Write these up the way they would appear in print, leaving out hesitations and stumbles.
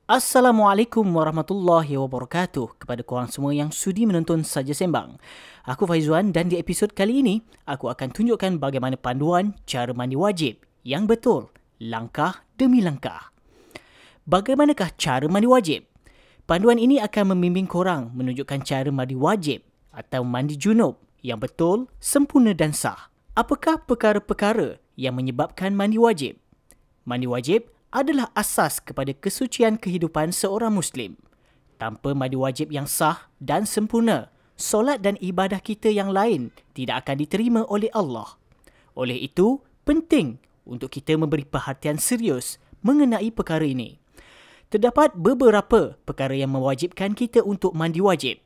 Assalamualaikum warahmatullahi wabarakatuh kepada korang semua yang sudi menonton Saja Sembang. Aku Faizuan dan di episod kali ini, aku akan tunjukkan bagaimana panduan cara mandi wajib yang betul, langkah demi langkah. Bagaimanakah cara mandi wajib? Panduan ini akan membimbing korang menunjukkan cara mandi wajib atau mandi junub yang betul, sempurna dan sah. Apakah perkara-perkara yang menyebabkan mandi wajib? Mandi wajib adalah asas kepada kesucian kehidupan seorang Muslim. Tanpa mandi wajib yang sah dan sempurna, solat dan ibadah kita yang lain tidak akan diterima oleh Allah. Oleh itu, penting untuk kita memberi perhatian serius mengenai perkara ini. Terdapat beberapa perkara yang mewajibkan kita untuk mandi wajib.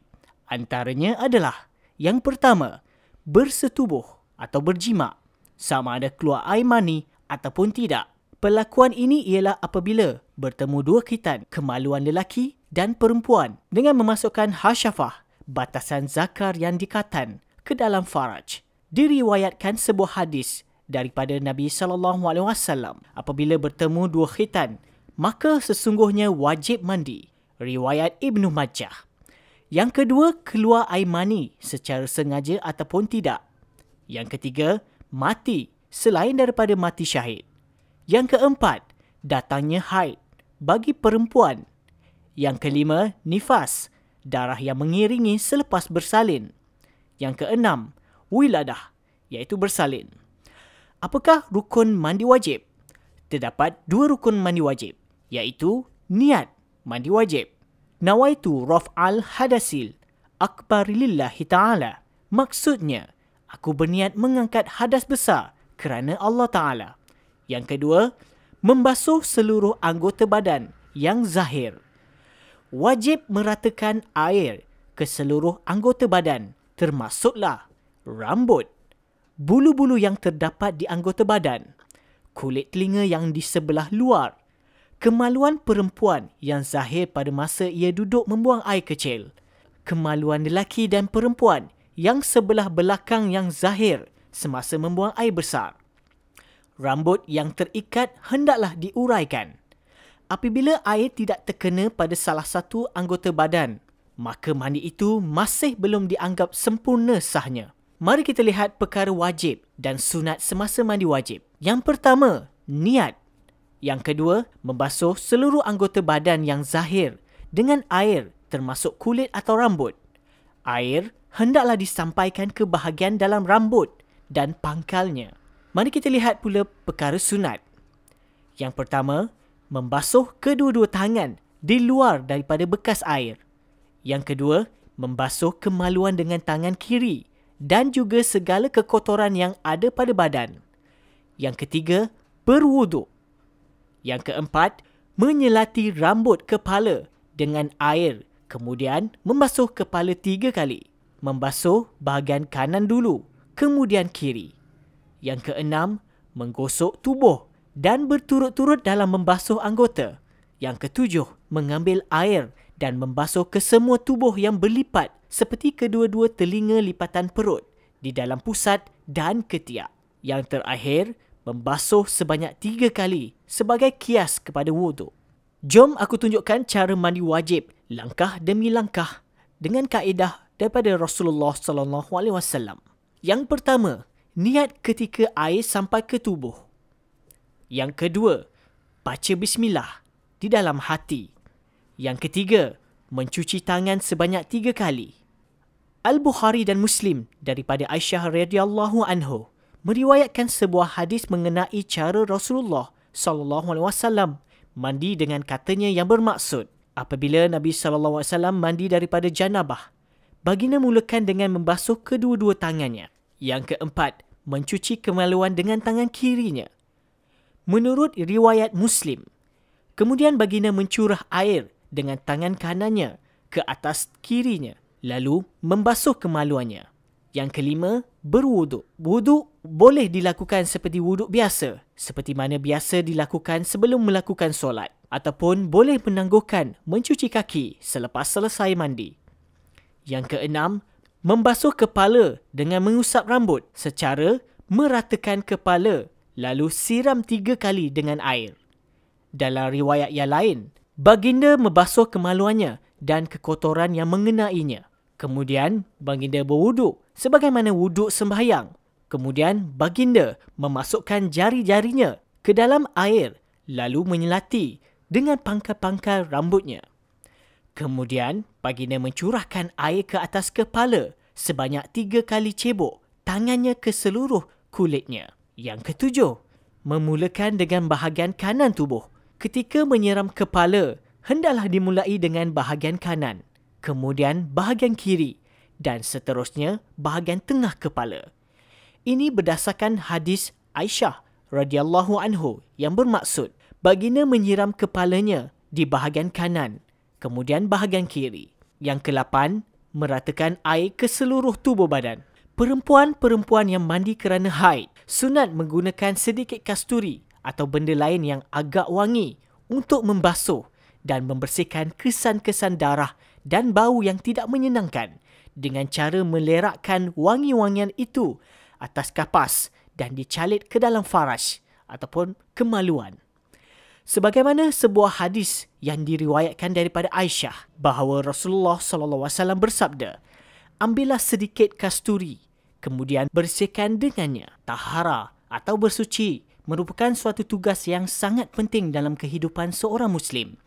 Antaranya adalah, yang pertama, bersetubuh atau berjima, sama ada keluar air mani ataupun tidak. Perlakuan ini ialah apabila bertemu dua khitan kemaluan lelaki dan perempuan dengan memasukkan hasyafah, batasan zakar yang dikatan, ke dalam faraj. Diriwayatkan sebuah hadis daripada Nabi SAW, apabila bertemu dua khitan, maka sesungguhnya wajib mandi. Riwayat Ibnu Majah. Yang kedua, keluar air mani secara sengaja ataupun tidak. Yang ketiga, mati selain daripada mati syahid. Yang keempat, datangnya haid bagi perempuan. Yang kelima, nifas, darah yang mengiringi selepas bersalin. Yang keenam, wiladah, iaitu bersalin. Apakah rukun mandi wajib? Terdapat dua rukun mandi wajib, iaitu niat mandi wajib. Nawaitu raf'al hadasil akbar lillahi ta'ala. Maksudnya, aku berniat mengangkat hadas besar kerana Allah Ta'ala. Yang kedua, membasuh seluruh anggota badan yang zahir. Wajib meratakan air ke seluruh anggota badan, termasuklah rambut, bulu-bulu yang terdapat di anggota badan, kulit telinga yang di sebelah luar, kemaluan perempuan yang zahir pada masa ia duduk membuang air kecil, kemaluan lelaki dan perempuan yang sebelah belakang yang zahir semasa membuang air besar. Rambut yang terikat hendaklah diuraikan. Apabila air tidak terkena pada salah satu anggota badan, maka mandi itu masih belum dianggap sempurna sahnya. Mari kita lihat perkara wajib dan sunat semasa mandi wajib. Yang pertama, niat. Yang kedua, membasuh seluruh anggota badan yang zahir dengan air termasuk kulit atau rambut. Air hendaklah disampaikan ke bahagian dalam rambut dan pangkalnya. Mari kita lihat pula perkara sunat. Yang pertama, membasuh kedua-dua tangan di luar daripada bekas air. Yang kedua, membasuh kemaluan dengan tangan kiri dan juga segala kekotoran yang ada pada badan. Yang ketiga, berwuduk. Yang keempat, menyelati rambut kepala dengan air, kemudian membasuh kepala 3 kali. Membasuh bahagian kanan dulu, kemudian kiri. Yang keenam, menggosok tubuh dan berturut-turut dalam membasuh anggota. Yang ketujuh, mengambil air dan membasuh ke semua tubuh yang berlipat seperti kedua-dua telinga lipatan perut, di dalam pusat dan ketiak. Yang terakhir, membasuh sebanyak 3 kali sebagai kias kepada wuduk. Jom aku tunjukkan cara mandi wajib langkah demi langkah dengan kaedah daripada Rasulullah SAW. Yang pertama, niat ketika air sampai ke tubuh. Yang kedua, baca bismillah di dalam hati. Yang ketiga, mencuci tangan sebanyak 3 kali. Al-Bukhari dan Muslim daripada Aisyah radhiyallahu anhu meriwayatkan sebuah hadis mengenai cara Rasulullah SAW mandi dengan katanya yang bermaksud, apabila Nabi SAW mandi daripada janabah, baginda mulakan dengan membasuh kedua-dua tangannya. Yang keempat, mencuci kemaluan dengan tangan kirinya. Menurut riwayat Muslim, kemudian baginda mencurah air dengan tangan kanannya ke atas kirinya, lalu membasuh kemaluannya. Yang kelima, berwuduk. Wuduk boleh dilakukan seperti wuduk biasa, seperti mana biasa dilakukan sebelum melakukan solat, ataupun boleh menangguhkan mencuci kaki selepas selesai mandi. Yang keenam, membasuh kepala dengan mengusap rambut secara meratakan kepala lalu siram 3 kali dengan air. Dalam riwayat yang lain, Baginda membasuh kemaluannya dan kekotoran yang mengenainya. Kemudian, baginda berwuduk sebagaimana wuduk sembahyang. Kemudian, baginda memasukkan jari-jarinya ke dalam air lalu menyelati dengan pangkal-pangkal rambutnya. Kemudian, baginda mencurahkan air ke atas kepala sebanyak 3 kali cebok tangannya ke seluruh kulitnya. Yang ketujuh, memulakan dengan bahagian kanan tubuh. Ketika menyiram kepala, hendaklah dimulai dengan bahagian kanan, kemudian bahagian kiri dan seterusnya bahagian tengah kepala. Ini berdasarkan hadis Aisyah radhiyallahu anhu yang bermaksud baginda menyiram kepalanya di bahagian kanan, kemudian bahagian kiri. Yang ke-8, meratakan air ke seluruh tubuh badan. Perempuan-perempuan yang mandi kerana haid sunat menggunakan sedikit kasturi atau benda lain yang agak wangi untuk membasuh dan membersihkan kesan-kesan darah dan bau yang tidak menyenangkan dengan cara melerakkan wangi-wangian itu atas kapas dan dicalit ke dalam farash ataupun kemaluan. Sebagaimana sebuah hadis yang diriwayatkan daripada Aisyah bahawa Rasulullah SAW bersabda, "Ambillah sedikit kasturi, kemudian bersihkan dengannya." Tahara atau bersuci merupakan suatu tugas yang sangat penting dalam kehidupan seorang Muslim.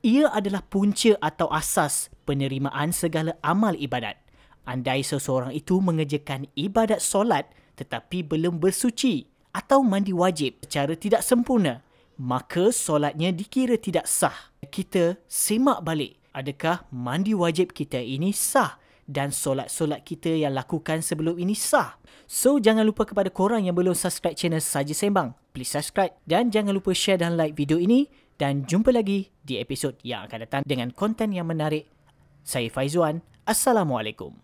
Ia adalah punca atau asas penerimaan segala amal ibadat. Andai seseorang itu mengerjakan ibadat solat tetapi belum bersuci atau mandi wajib secara tidak sempurna, maka solatnya dikira tidak sah. Kita semak balik, adakah mandi wajib kita ini sah dan solat-solat kita yang lakukan sebelum ini sah? So, jangan lupa kepada korang yang belum subscribe channel Saja Sembang, please subscribe dan jangan lupa share dan like video ini, dan jumpa lagi di episod yang akan datang dengan konten yang menarik. Saya Faizuan. Assalamualaikum.